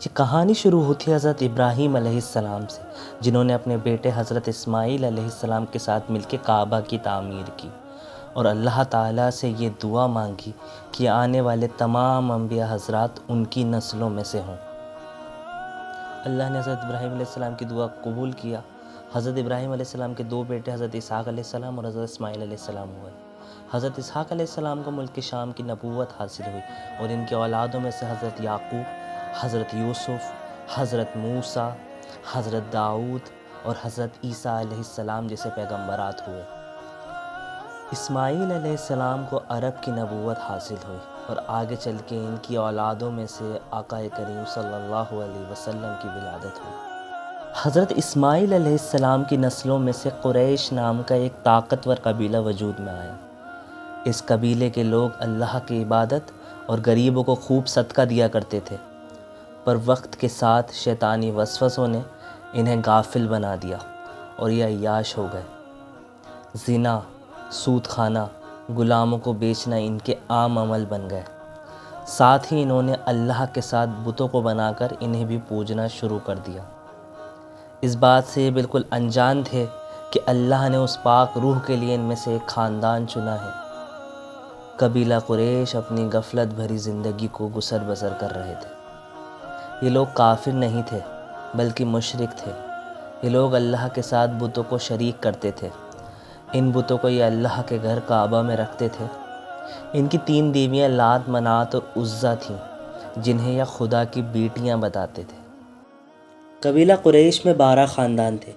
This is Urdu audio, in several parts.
یہ کہانی شروع ہوتی ہے حضرت ابراہیم علیہ السلام سے، جنہوں نے اپنے بیٹے حضرت اسماعیل علیہ السلام کے ساتھ مل کے کعبہ کی تعمیر کی اور اللہ تعالیٰ سے یہ دعا مانگی کہ آنے والے تمام انبیاء حضرات ان کی نسلوں میں سے ہوں۔ اللہ نے حضرت ابراہیم علیہ السلام کی دعا قبول کیا۔ حضرت ابراہیم علیہ السلام کے دو بیٹے حضرت اسحاق علیہ السلام اور حضرت اسماعیل علیہ السلام ہوئے۔ حضرت اسحاق علیہ السلام کو ملک شام کی نبوت حاصل ہوئی اور ان کے اولادوں میں سے حضرت یعقوب، حضرت یوسف، حضرت موسیٰ، حضرت داؤد اور حضرت عیسیٰ علیہ السلام جیسے پیغمبرات ہوئے۔ اسماعیل علیہ السلام کو عرب کی نبوت حاصل ہوئی اور آگے چل کے ان کی اولادوں میں سے آقا کریم صلی اللہ علیہ وسلم کی ولادت ہوئی۔ حضرت اسماعیل علیہ السلام کی نسلوں میں سے قریش نام کا ایک طاقتور قبیلہ وجود میں آیا۔ اس قبیلے کے لوگ اللہ کی عبادت اور غریبوں کو خوب صدقہ دیا کرتے تھے، پر وقت کے ساتھ شیطانی وسوسوں نے انہیں غافل بنا دیا اور یہ عیاش ہو گئے۔ زنا، سود کھانا، غلاموں کو بیچنا ان کے عام عمل بن گئے۔ ساتھ ہی انہوں نے اللہ کے ساتھ بتوں کو بنا کر انہیں بھی پوجنا شروع کر دیا۔ اس بات سے یہ بالکل انجان تھے کہ اللہ نے اس پاک روح کے لیے ان میں سے ایک خاندان چنا ہے۔ قبیلہ قریش اپنی غفلت بھری زندگی کو گزر بسر کر رہے تھے۔ یہ لوگ کافر نہیں تھے بلکہ مشرک تھے۔ یہ لوگ اللہ کے ساتھ بتوں کو شریک کرتے تھے۔ ان بتوں کو یہ اللہ کے گھر کعبہ میں رکھتے تھے۔ ان کی 3 دیویاں لات، منات اور عزیٰ تھیں، جنہیں یہ خدا کی بیٹیاں بتاتے تھے۔ قبیلہ قریش میں 12 خاندان تھے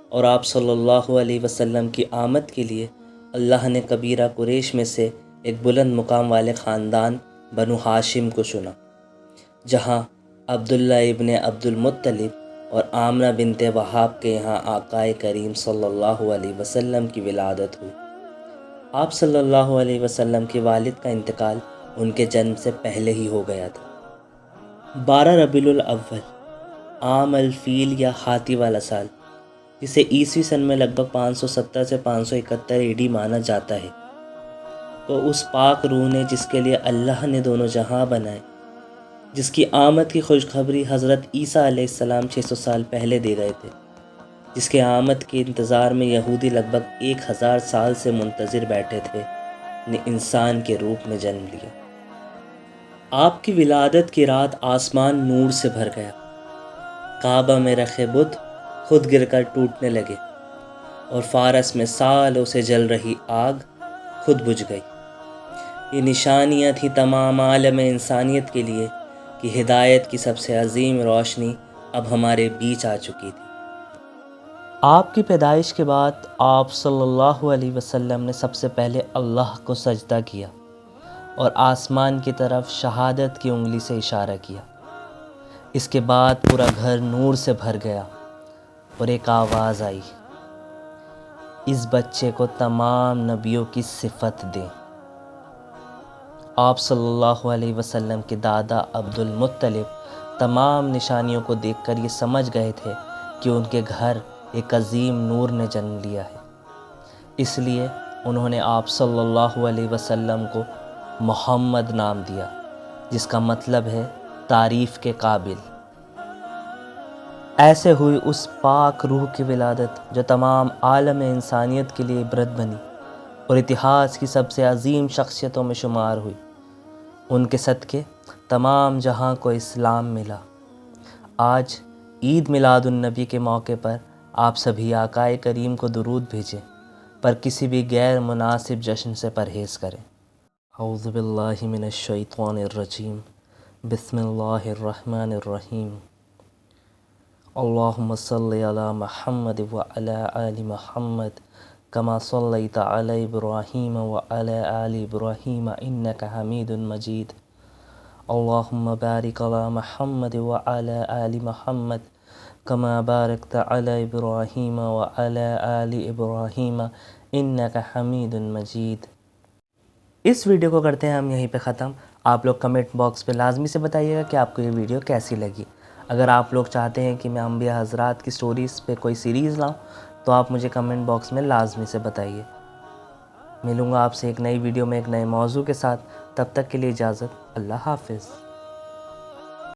اور آپ صلی اللہ علیہ وسلم کی آمد کے لیے اللہ نے قبیلہ قریش میں سے ایک بلند مقام والے خاندان بنو ہاشم کو چنا، جہاں عبداللہ ابن عبد المطلب اور آمنہ بنت وہاب کے یہاں آقا کریم صلی اللہ علیہ وسلم کی ولادت ہوئی۔ آپ صلی اللہ علیہ وسلم کے والد کا انتقال ان کے جنم سے پہلے ہی ہو گیا تھا۔ 12 ربیع الاول عام الفیل یا ہاتھی والا سال، جسے عیسوی سن میں لگ بھگ 570 سے 571 AD مانا جاتا ہے، تو اس پاک روح نے جس کے لیے اللہ نے دونوں جہاں بنائے، جس کی آمد کی خوشخبری حضرت عیسیٰ علیہ السلام 600 سال پہلے دے گئے تھے، جس کے آمد کے انتظار میں یہودی لگ بھگ 1000 سال سے منتظر بیٹھے تھے، نے انسان کے روپ میں جنم لیا۔ آپ کی ولادت کی رات آسمان نور سے بھر گیا۔ کعبہ میں رکھے بت خود گر کر ٹوٹنے لگے اور فارس میں سالوں سے جل رہی آگ خود بجھ گئی۔ یہ نشانیاں تھیں تمام عالم انسانیت کے لیے کہ ہدایت کی سب سے عظیم روشنی اب ہمارے بیچ آ چکی تھی۔ آپ کی پیدائش کے بعد آپ صلی اللہ علیہ وسلم نے سب سے پہلے اللہ کو سجدہ کیا اور آسمان کی طرف شہادت کی انگلی سے اشارہ کیا۔ اس کے بعد پورا گھر نور سے بھر گیا اور ایک آواز آئی، اس بچے کو تمام نبیوں کی صفت دیں۔ آپ صلی اللہ علیہ وسلم کے دادا عبد المطلب تمام نشانیوں کو دیکھ کر یہ سمجھ گئے تھے کہ ان کے گھر ایک عظیم نور نے جنم لیا ہے۔ اس لیے انہوں نے آپ صلی اللہ علیہ وسلم کو محمد نام دیا، جس کا مطلب ہے تعریف کے قابل۔ ایسے ہوئی اس پاک روح کی ولادت جو تمام عالم انسانیت کے لیے عبرت بنی اور اتہاس کی سب سے عظیم شخصیتوں میں شمار ہوئی۔ ان کے صدقے تمام جہاں کو اسلام ملا۔ آج عید میلاد النبی کے موقع پر آپ سبھی آقا کریم کو درود بھیجیں، پر کسی بھی غیر مناسب جشن سے پرہیز کریں۔ اعوذ باللہ من الشیطان الرجیم، بسم اللہ الرحمن الرحیم۔ اللہم صلی علی محمد وعلی آل محمد کما صلیت علی ابراہیم وعلی آل ابراہیم انک حمید مجید۔ اللہم بارک علی محمد وعلی آل محمد کما بارکت علی ابراہیم وعلی آل ابراہیم انک حمید مجید۔ اس ویڈیو کو کرتے ہیں ہم یہیں پہ ختم۔ آپ لوگ کمنٹ باکس پہ لازمی سے بتائیے گا کہ آپ کو یہ ویڈیو کیسی لگی۔ اگر آپ لوگ چاہتے ہیں کہ میں انبیاء حضرات کی سٹوریز پہ کوئی سیریز لاؤں تو آپ مجھے کمنٹ باکس میں لازمی سے بتائیے۔ ملوں گا آپ سے ایک نئی ویڈیو میں ایک نئے موضوع کے ساتھ، تب تک کے لیے اجازت، اللہ حافظ۔